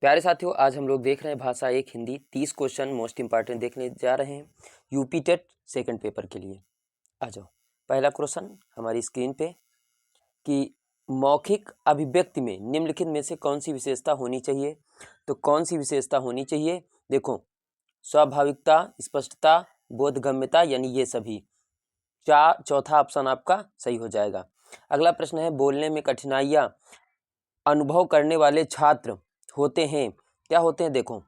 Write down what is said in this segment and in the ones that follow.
प्यारे साथियों, आज हम लोग देख रहे हैं भाषा एक हिंदी 30 क्वेश्चन मोस्ट इंपॉर्टेंट देखने जा रहे हैं यूपी टेट सेकंड पेपर के लिए। आ जाओ। पहला क्वेश्चन हमारी स्क्रीन पे कि मौखिक अभिव्यक्ति में निम्नलिखित में से कौन सी विशेषता होनी चाहिए। तो कौन सी विशेषता होनी चाहिए, देखो, स्वाभाविकता, स्पष्टता, बोधगम्यता, यानी ये सभी। चौथा ऑप्शन आपका सही हो जाएगा। अगला प्रश्न है, बोलने में कठिनाइयाँ अनुभव करने वाले छात्र होते हैं, क्या होते हैं, देखो,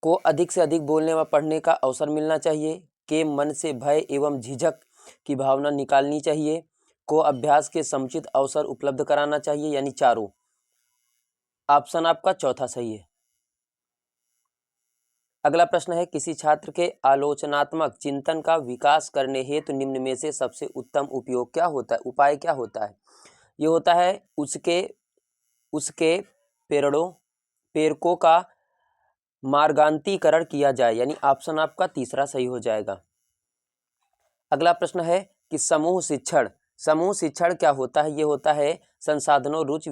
को अधिक से अधिक बोलने व पढ़ने का अवसर मिलना चाहिए, के मन से भय एवं झिझक की भावना निकालनी चाहिए, को अभ्यास के समुचित अवसर उपलब्ध कराना चाहिए, यानी चारों। ऑप्शन आपका चौथा सही है। अगला प्रश्न है, किसी छात्र के आलोचनात्मक चिंतन का विकास करने हेतु निम्न में से सबसे उत्तम उपयोग क्या होता है, उपाय क्या होता है। ये होता है उसके प्रेरकों का मार्गांतीकरण किया जाए, यानी ऑप्शन आपका तीसरा सही हो जाएगा। अगला प्रश्न है कि समूह शिक्षण क्या होता है। ये होता है संसाधनों, रुचि,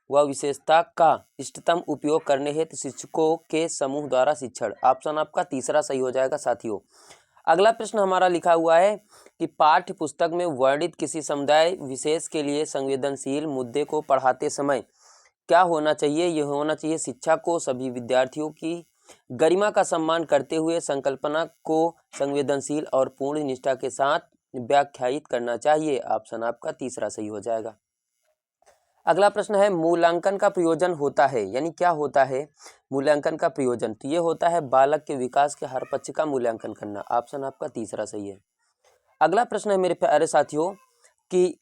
विशेषता का इष्टतम उपयोग करने हेतु शिक्षकों के समूह द्वारा शिक्षण। ऑप्शन आपका तीसरा सही हो जाएगा साथियों। अगला प्रश्न हमारा लिखा हुआ है कि पाठ्य पुस्तक में वर्णित किसी समुदाय विशेष के लिए संवेदनशील मुद्दे को पढ़ाते समय क्या होना चाहिए। यह होना चाहिए, शिक्षा को सभी विद्यार्थियों की गरिमा का सम्मान करते हुए संकल्पना को संवेदनशील और पूर्ण निष्ठा के साथ व्याख्यायित करना चाहिए। ऑप्शन आपका तीसरा सही हो जाएगा। अगला प्रश्न है, मूल्यांकन का प्रयोजन होता है, यानी क्या होता है मूल्यांकन का प्रयोजन। तो ये होता है बालक के विकास के हर पक्ष का मूल्यांकन करना। ऑप्शन आपका तीसरा सही है। अगला प्रश्न है मेरे प्यारे साथियों कि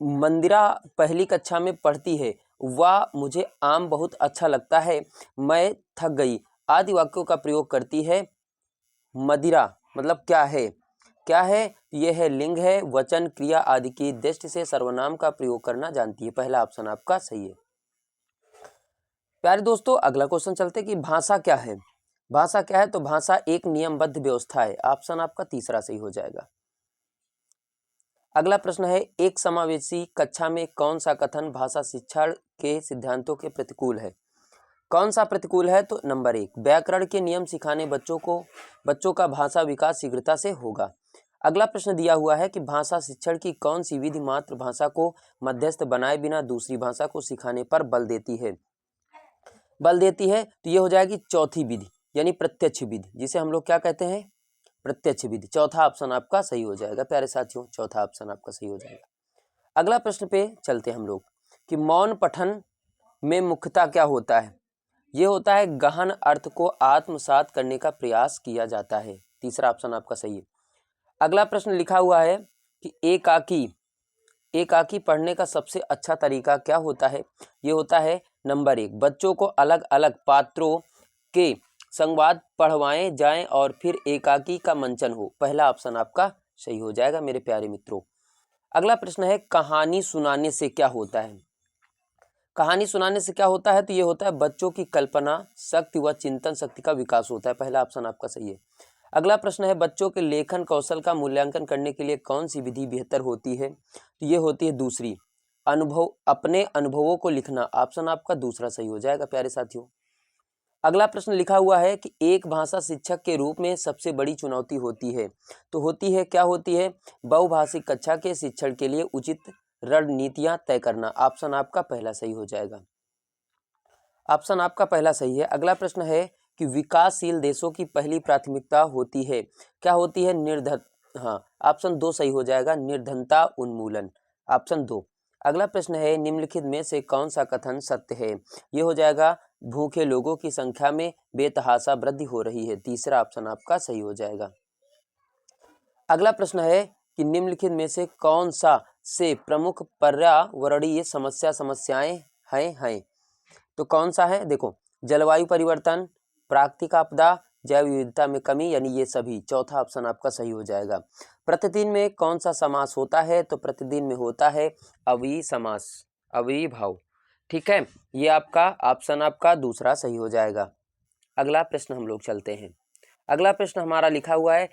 मंदिरा पहली कक्षा में पढ़ती है, वह मुझे आम बहुत अच्छा लगता है, मैं थक गई आदि वाक्यों का प्रयोग करती है। मदिरा मतलब क्या है, यह है लिंग है, वचन, क्रिया आदि की दृष्टि से सर्वनाम का प्रयोग करना जानती है। पहला ऑप्शन आपका सही है। प्यारे दोस्तों, अगला क्वेश्चन चलते कि भाषा क्या है। भाषा क्या है, तो भाषा एक नियमबद्ध व्यवस्था है। ऑप्शन आपका तीसरा सही हो जाएगा। अगला प्रश्न है, एक समावेशी कक्षा में कौन सा कथन भाषा शिक्षण के सिद्धांतों के प्रतिकूल है। कौन सा प्रतिकूल है, तो नंबर 1, व्याकरण के नियम सिखाने बच्चों का भाषा विकास शीघ्रता से होगा। अगला प्रश्न दिया हुआ है कि भाषा शिक्षण की कौन सी विधि मातृभाषा को मध्यस्थ बनाए बिना दूसरी भाषा को सिखाने पर बल देती है। तो ये हो जाएगी चौथी विधि, यानी प्रत्यक्ष विधि, जिसे हम लोग क्या कहते हैं, प्रत्यक्ष विधि। चौथा ऑप्शन आपका सही हो जाएगा प्यारे साथियों, चौथा ऑप्शन आपका सही हो जाएगा। अगला प्रश्न पे चलते हैं हम लोग कि मौन पठन में मुख्यतः क्या होता है। ये होता है गहन अर्थ को आत्मसात करने का प्रयास किया जाता है। तीसरा ऑप्शन आपका सही है। अगला प्रश्न लिखा हुआ है कि एकाकी पढ़ने का सबसे अच्छा तरीका क्या होता है। ये होता है नंबर 1, बच्चों को अलग अलग पात्रों के संवाद पढ़वाए जाएं और फिर एकाकी का मंचन हो। पहला ऑप्शन आपका सही हो जाएगा मेरे प्यारे मित्रों। अगला प्रश्न है, कहानी सुनाने से क्या होता है। कहानी सुनाने से क्या होता है, तो ये होता है बच्चों की कल्पना शक्ति व चिंतन शक्ति का विकास होता है। पहला ऑप्शन आपका सही है। अगला प्रश्न है, बच्चों के लेखन कौशल का मूल्यांकन करने के लिए कौन सी विधि बेहतर होती है। तो ये होती है दूसरी, अपने अनुभवों को लिखना। ऑप्शन आपका दूसरा सही हो जाएगा प्यारे साथियों। अगला प्रश्न लिखा हुआ है कि एक भाषा शिक्षक के रूप में सबसे बड़ी चुनौती होती है। तो होती है, क्या होती है, बहुभाषिक कक्षा के शिक्षण के लिए उचित रणनीतियां तय करना। ऑप्शन आपका पहला सही हो जाएगा। ऑप्शन आपका पहला सही है। अगला प्रश्न है कि विकासशील देशों की पहली प्राथमिकता होती है, क्या होती है, ऑप्शन 2 सही हो जाएगा, निर्धनता उन्मूलन। ऑप्शन 2। अगला प्रश्न है, निम्नलिखित में से कौन सा कथन सत्य है। ये हो जाएगा भूखे लोगों की संख्या में बेतहाशा वृद्धि हो रही है। तीसरा ऑप्शन आपका सही हो जाएगा। अगला प्रश्न है कि निम्नलिखित में से कौन सा से प्रमुख पर्यावरणीय समस्याएं हैं। तो कौन सा है, देखो, जलवायु परिवर्तन, प्राकृतिक आपदा, जैव विविधता में कमी, यानी ये सभी। चौथा ऑप्शन आपका सही हो जाएगा। प्रतिदिन में कौन सा समास होता है, तो प्रतिदिन में होता है अव्ययी समास, अव्ययी भाव। ठीक है, ये आपका ऑप्शन आपका दूसरा सही हो जाएगा। अगला प्रश्न हम लोग चलते हैं। अगला प्रश्न हमारा लिखा हुआ है,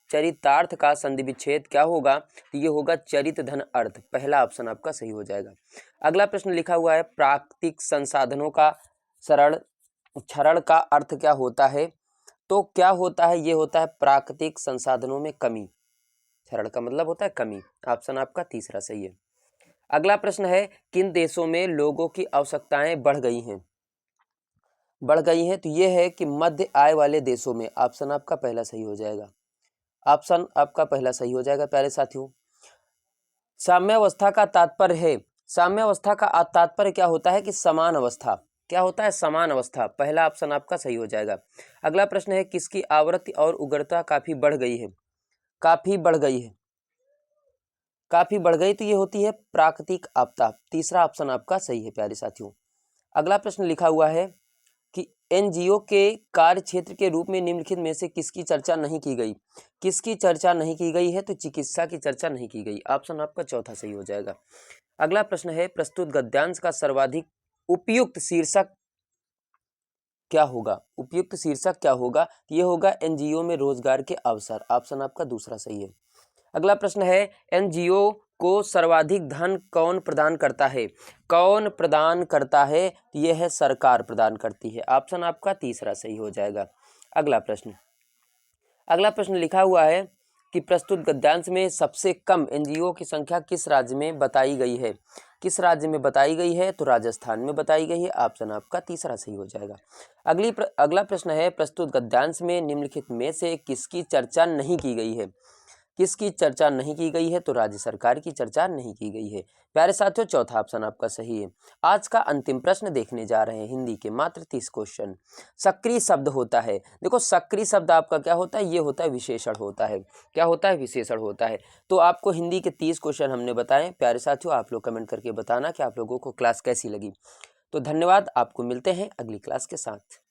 चरितार्थ का संधि विच्छेद क्या होगा, तो ये होगा चरित धन अर्थ, पहला ऑप्शन आपका सही हो जाएगा। अगला प्रश्न लिखा हुआ है प्राकृतिक संसाधनों का क्षरण का अर्थ क्या होता है, तो क्या होता है, ये होता है प्राकृतिक संसाधनों में कमी, क्षरण का मतलब होता है कमी, ऑप्शन आपका तीसरा सही है। अगला प्रश्न है किन देशों में लोगों की आवश्यकताएं बढ़ गई हैं, तो ये है कि मध्य आय वाले देशों में, ऑप्शन आपका पहला सही हो जाएगा, ऑप्शन आपका पहला सही हो जाएगा प्यारे साथियों। साम्यावस्था का तात्पर्य है, साम्यावस्था का तात्पर्य क्या होता है कि समान अवस्था, क्या होता है समान अवस्था, पहला ऑप्शन आपका सही हो जाएगा। अगला प्रश्न है किसकी आवृत्ति और उग्रता काफी बढ़ गई है, काफी बढ़ गई है, काफी बढ़ गई, तो ये होती है प्राकृतिक आपदा, तीसरा ऑप्शन आपका सही है प्यारे साथियों। अगला प्रश्न लिखा हुआ है कि एनजीओ के कार्य क्षेत्र के रूप में निम्नलिखित में से किसकी चर्चा नहीं की गई, किसकी चर्चा नहीं की गई है, तो चिकित्सा की चर्चा नहीं की गई, ऑप्शन आपका चौथा सही हो जाएगा। अगला प्रश्न है प्रस्तुत गद्यांश का सर्वाधिक उपयुक्त शीर्षक क्या होगा, उपयुक्त शीर्षक क्या होगा, ये होगा एनजीओ में रोजगार के अवसर, ऑप्शन आपका दूसरा सही है। अगला प्रश्न है एनजीओ को सर्वाधिक धन कौन प्रदान करता है, कौन प्रदान करता है, यह है सरकार प्रदान करती है, ऑप्शन आपका तीसरा सही हो जाएगा। अगला प्रश्न लिखा हुआ है कि प्रस्तुत गद्यांश में सबसे कम एनजीओ की संख्या किस राज्य में बताई गई है, किस राज्य में बताई गई है, तो राजस्थान में बताई गई है, ऑप्शन आपका तीसरा सही हो जाएगा। अगला प्रश्न है प्रस्तुत गद्यांश में निम्नलिखित में से किसकी चर्चा नहीं की गई है, किसकी चर्चा नहीं की गई है, तो राज्य सरकार की चर्चा नहीं की गई है। प्यारे साथियों चौथा ऑप्शन आपका सही है। आज का अंतिम प्रश्न देखने जा रहे हैं हिंदी के मात्र 30 क्वेश्चन। सक्रिय शब्द होता है, देखो सक्रिय शब्द आपका क्या होता है, ये होता है विशेषण होता है, क्या होता है विशेषण होता है। तो आपको हिंदी के 30 क्वेश्चन हमने बताए प्यारे साथियों, आप लोग कमेंट करके बताना कि आप लोगों को क्लास कैसी लगी। तो धन्यवाद, आपको मिलते हैं अगली क्लास के साथ।